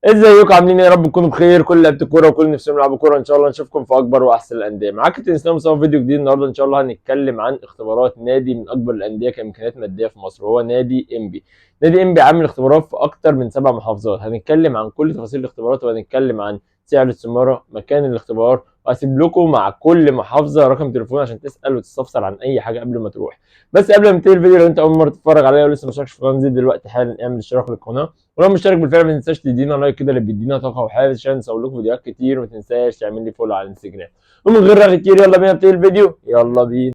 ازيكم عاملين ايه؟ يا رب تكونوا بخير. كل لعيبه الكوره وكل نفسهم يلعبوا كوره ان شاء الله نشوفكم في اكبر واحسن الانديه. معاك كابتن اسلام مصطفى، فيديو جديد النهارده ان شاء الله هنتكلم عن اختبارات نادي من اكبر الانديه كامكانيات ماديه في مصر، وهو نادي انبي. نادي انبي عامل اختبارات في اكتر من 7 محافظات. هنتكلم عن كل تفاصيل الاختبارات، وهنتكلم عن سعر السماره، مكان الاختبار، وهسيب لكم مع كل محافظه رقم تليفون عشان تسال وتستفسر عن اي حاجه قبل ما تروح. بس قبل ما نبتدي الفيديو، لو انت اول مره تتفرج عليا ولسه ما اشتركتش في القناه، انزل دلوقتي حالا اعمل اشتراك للقناه، ولو مشترك بالفعل ما تنساش تدينا لايك كده اللي بيدينا طاقه وحافز عشان نسوي لكم فيديوهات كتير، وما تنساش تعمل لي فولو على الانستجرام. ومن غير رغي كتير يلا بينا نبتدي الفيديو، يلا بينا.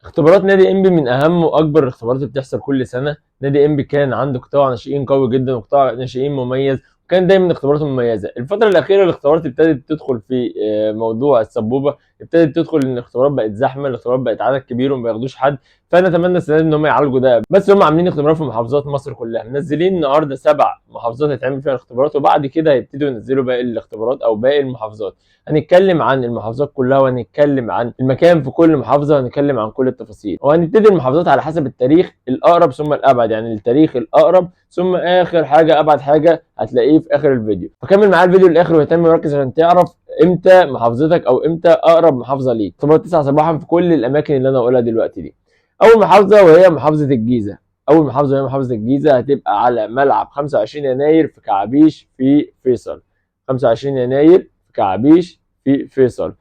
اختبارات نادي انبي من اهم واكبر الاختبارات اللي بتحصل كل سنه. نادي انبي كان عنده قطاع ناشئين قوي جدا وقطاع ناشئين مميز، وكان دايما اختباراته مميزه. الفتره الاخيره الاختبارات ابتدت تدخل في موضوع السبوبه، ابتدت تدخل ان الاختبارات بقت زحمه، الاختبارات بقت عدد كبير وما بياخدوش حد. فانا اتمنى السنه دي ان هم يعالجوا ده. بس هم عاملين اختبارات في محافظات مصر كلها، منزلين النهارده 7 محافظات هيتعمل فيها الاختبارات، وبعد كده هيبتدوا ينزلوا باقي الاختبارات او باقي المحافظات. هنتكلم عن المحافظات كلها، وهنتكلم عن المكان في كل محافظه، وهنتكلم عن كل التفاصيل، وهنبتدي المحافظات على حسب التاريخ الاقرب ثم الابعد، يعني التاريخ الاقرب ثم اخر حاجه ابعد حاجه هتلاقيه في اخر الفيديو. فكمل معايا الفيديو للاخر واهتم وركز عشان تعرف امتى محافظتك او امتى اقرب محافظه ليك. اختبارات 9 صباحا في كل الاماكن اللي انا هقولها دلوقتي دي. اول محافظه وهي محافظه الجيزه. اول محافظه وهي محافظه الجيزه هتبقى على ملعب 25 يناير في كعبيش في فيصل. 25 يناير في كعبيش في فيصل،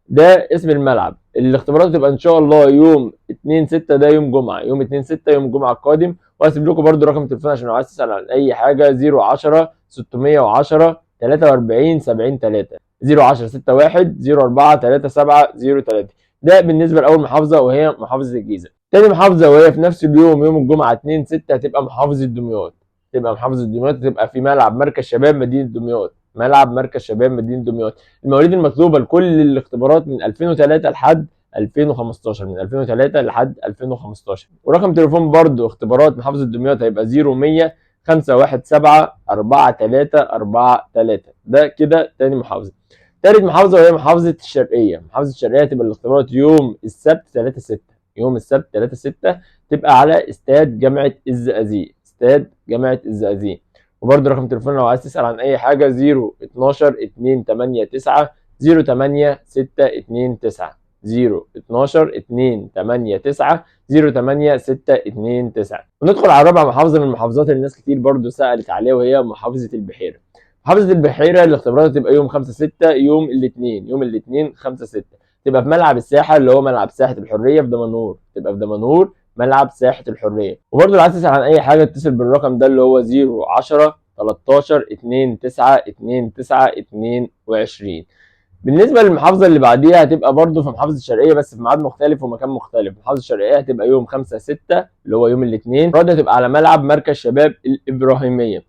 ده اسم الملعب. الاختبارات تبقى ان شاء الله يوم 2/6، ده يوم جمعه، يوم 2/6 يوم الجمعه القادم. وهسيب لكم برده رقم التليفون عشان لو عايز تسال عن اي حاجه: 010 610 43 70 3، 010 61 04 37 03. ده بالنسبه لاول محافظه وهي محافظه الجيزه. تاني محافظه وهي في نفس اليوم يوم الجمعه 2/6 هتبقى محافظه دمياط. تبقى محافظه دمياط، تبقى في ملعب مركز شباب مدينه دمياط. ملعب مركز شباب مدينه دمياط. المواليد المطلوبه لكل الاختبارات من 2003 لحد 2015، من 2003 لحد 2015. ورقم تليفون برضو اختبارات محافظه دمياط هيبقى 0100 517 4343. ده كده تاني محافظه. تالت محافظه وهي محافظه الشرقيه. محافظه الشرقيه هتبقى الاختبارات يوم السبت 3/6. يوم السبت 3/6 تبقى على استاد جامعه الزقازيق. استاد جامعه الزقازيق. وبرده رقم تليفون لو عايز تسال عن اي حاجه: 012 289 08629. 012 289 08629. وندخل على رابع محافظه من المحافظات اللي الناس كتير برضو سالت عليها، وهي محافظه البحيره. محافظه البحيره الاختبارات هتبقى يوم 5/6، يوم الاثنين، يوم الاثنين 5/6. تبقى في ملعب الساحه اللي هو ملعب ساحه الحريه في دمنهور. تبقى في دمنهور ملعب ساحه الحريه. وبرضه لو عايز تسال عن اي حاجه اتصل بالرقم ده اللي هو 010 13 29 29 22. بالنسبه للمحافظه اللي بعديها هتبقى برضه في محافظه الشرقيه بس في ميعاد مختلف ومكان مختلف. محافظه الشرقيه هتبقى يوم 5/6 اللي هو يوم الاثنين، برضه هتبقى على ملعب مركز شباب الابراهيميه.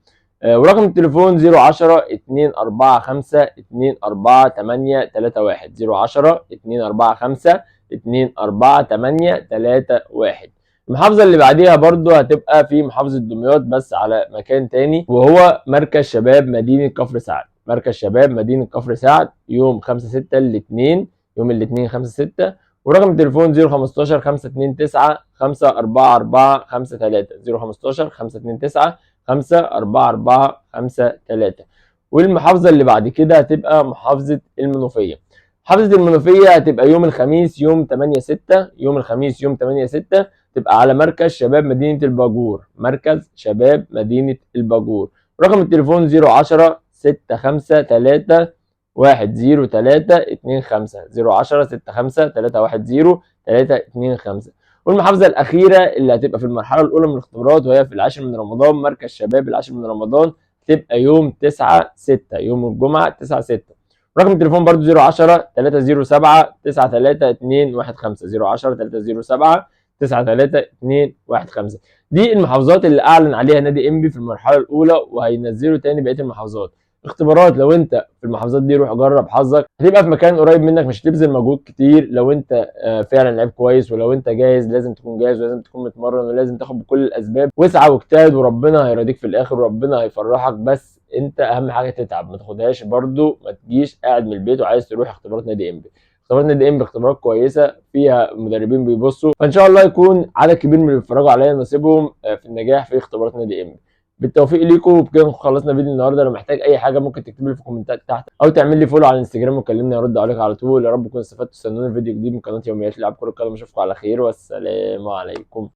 ورقم التليفون 010 245 248 010 245 248. المحافظة اللي بعديها برضو هتبقى في محافظة دمياط بس على مكان تاني، وهو مركز شباب مدينة كفر سعد. مركز شباب مدينة كفر سعد يوم 5/6 الاثنين، يوم الاثنين 5/6. ورقم التليفون 015 529 544 53 015 529 54453. والمحافظة اللي بعد كده هتبقى محافظة المنوفية. محافظة المنوفية هتبقى يوم الخميس يوم 8/6. يوم الخميس يوم 8/6 تبقى على مركز شباب مدينة الباجور. مركز شباب مدينة الباجور. رقم التليفون 010 653 10325 010 653 10325. والمحافظة الأخيرة اللي هتبقى في المرحلة الأولى من الاختبارات وهي في العاشر من رمضان، مركز شباب العاشر من رمضان، تبقى يوم 9/6، يوم الجمعة 9/6. رقم التليفون برضو 010 307 93215 010 307 93215. دي المحافظات اللي اعلن عليها نادي انبي في المرحله الاولى، وهينزلوا تاني بقيه المحافظات. اختبارات لو انت في المحافظات دي روح جرب حظك، هتبقى في مكان قريب منك، مش هتبذل مجهود كتير. لو انت فعلا لعيب كويس، ولو انت جاهز لازم تكون جاهز، ولازم تكون متمرن، ولازم تاخد بكل الاسباب، واسعى واجتهد وربنا هيرضيك في الاخر وربنا هيفرحك. بس انت اهم حاجه تتعب، ما تاخدهاش برضو، ما تجيش قاعد من البيت وعايز تروح اختبارات نادي انبي. اختبارات نادي انبي اختبارات كويسه، فيها مدربين بيبصوا، فان شاء الله يكون عدد كبير من اللي بيتفرجوا عليا نصيبهم في النجاح في اختبارات نادي انبي. بالتوفيق ليكم. وبكده خلصنا فيديو النهارده. لو محتاج اي حاجه ممكن تكتب لي في الكومنتات تحت، او تعمل لي فولو على الانستجرام وكلمني ارد عليك على طول. يا رب تكونوا استفدتوا. استنوني في فيديو جديد من قناه يوميات لعب كره القدم. اشوفكم على خير والسلام عليكم.